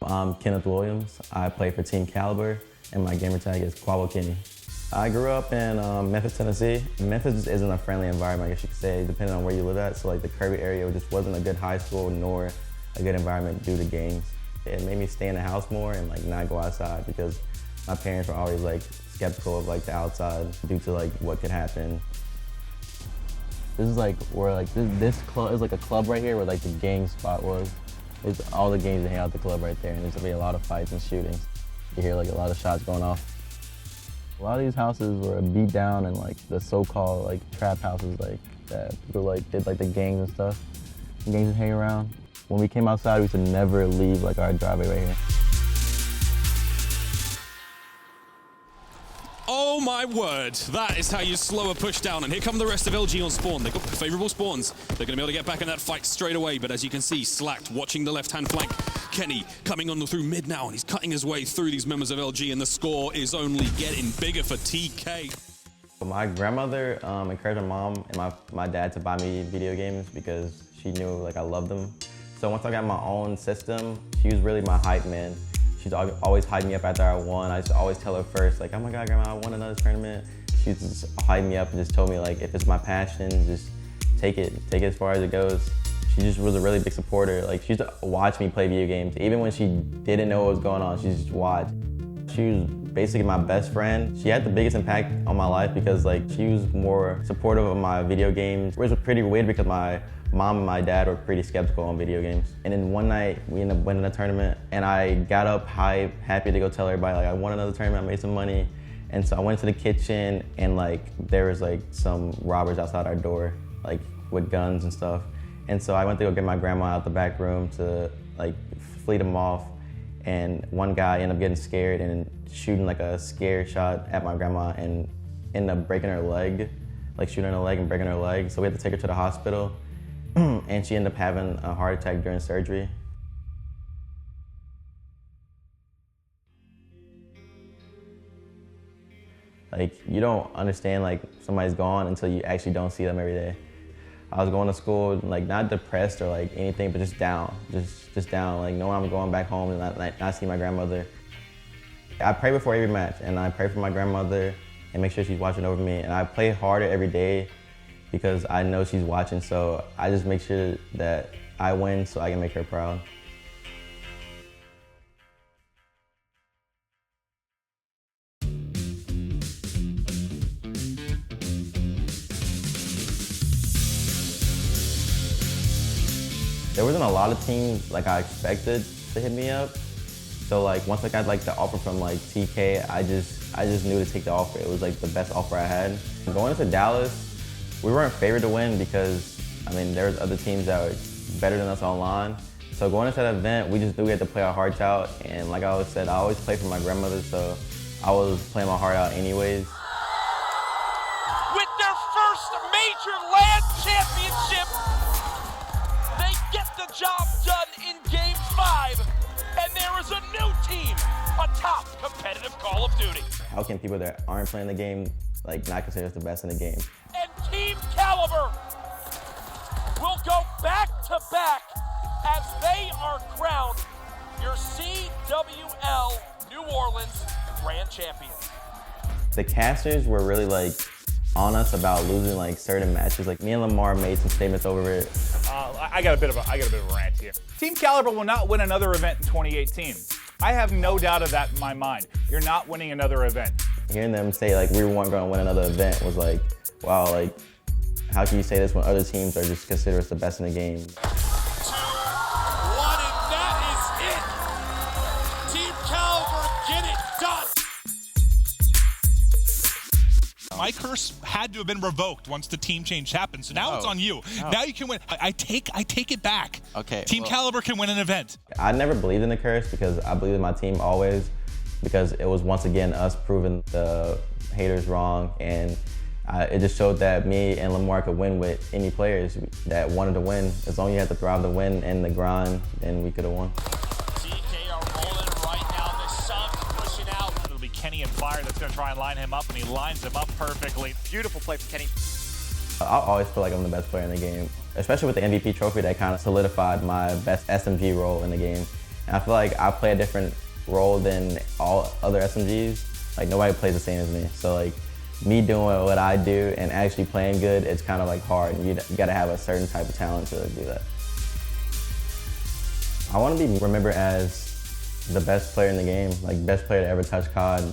I'm Kenneth Williams. I play for Team Kaliber, and my gamer tag is Quavo Kenny. I grew up in Memphis, Tennessee. Memphis isn't a friendly environment, I guess you could say, depending on where you live at. So like the Kirby area just wasn't a good high school nor a good environment due to gangs. It made me stay in the house more and like not go outside because my parents were always like skeptical of like the outside due to like what could happen. This is like where like this club is like a club right here where like the gang spot was. It's all the gangs that hang out at the club right there, and there's gonna be a lot of fights and shootings. You hear like a lot of shots going off. A lot of these houses were beat down and like the so-called like trap houses like that people like did like the gangs and stuff. The gangs would hang around. When we came outside, we should never leave like our driveway right here. Oh my word, that is how you slow a push down. And here come the rest of LG on spawn. They've got favorable spawns. They're gonna be able to get back in that fight straight away. But as you can see, Slacked watching the left-hand flank. Kenny coming on through mid now, and he's cutting his way through these members of LG, and the score is only getting bigger for TK. My grandmother encouraged my mom and my dad to buy me video games because she knew like I loved them. So once I got my own system, she was really my hype man. She'd always hype me up after I won. I used to always tell her first, like, oh my God, Grandma, I won another tournament. She'd just hype me up and just told me, like, if it's my passion, just take it as far as it goes. She just was a really big supporter. Like, she used to watch me play video games. Even when she didn't know what was going on, she just watched. She was basically my best friend. She had the biggest impact on my life because, like, she was more supportive of my video games, which was pretty weird because my mom and my dad were pretty skeptical on video games. And then one night, we ended up winning a tournament, and I got up hype, happy to go tell everybody, like, I won another tournament, I made some money. And so I went to the kitchen, and like, there was like some robbers outside our door, like with guns and stuff. And so I went to go get my grandma out the back room to like fleet them off. And one guy ended up getting scared and shooting like a scare shot at my grandma and ended up breaking her leg, like shooting her leg and breaking her leg. So we had to take her to the hospital. And she ended up having a heart attack during surgery. Like, you don't understand like somebody's gone until you actually don't see them every day. I was going to school like not depressed or like anything, but just down, just down. Like knowing I'm going back home and not see my grandmother. I pray before every match, and I pray for my grandmother and make sure she's watching over me. And I play harder every day because I know she's watching, so I just make sure that I win so I can make her proud. There wasn't a lot of teams like I expected to hit me up. So like once I got like the offer from like TK, I just knew to take the offer. It was like the best offer I had. Going into Dallas, we weren't favored to win because, I mean, there was other teams that were better than us online. So going into that event, we just knew we had to play our hearts out. And like I always said, I always play for my grandmother, so I was playing my heart out anyways. With their first major land championship, they get the job done in Game 5. And there is a new team atop competitive Call of Duty. How can people that aren't playing the game like not consider us the best in the game? And Team Kaliber will go back to back as they are crowned your CWL New Orleans Grand Champions. The casters were really like on us about losing like certain matches. Like me and Lamar made some statements over it. I got a bit of a rant here. Team Kaliber will not win another event in 2018. I have no doubt of that in my mind. You're not winning another event. Hearing them say like we weren't going to win another event was like, wow, like how can you say this when other teams are just considered us the best in the game? 2-1, and that is it. Team Kaliber get it done. My curse had to have been revoked once the team change happened, so now it's on you. Now you can win. I take it back. Okay. Team Kaliber can win an event. I never believed in the curse because I believed in my team always, because it was once again us proving the haters wrong, and it just showed that me and Lamar could win with any players that wanted to win. As long as you had to thrive to win and the grind, then we could have won. TK are rolling right now. The subs pushing out. It'll be Kenny and Fire that's going to try and line him up, and he lines him up perfectly. Beautiful play from Kenny. I always feel like I'm the best player in the game, especially with the MVP trophy that kind of solidified my best SMG role in the game. And I feel like I play a different role than all other SMGs. Like nobody plays the same as me. So like me doing what I do and actually playing good, it's kind of like hard. You gotta have a certain type of talent to do that. I want to be remembered as the best player in the game, like best player to ever touch COD.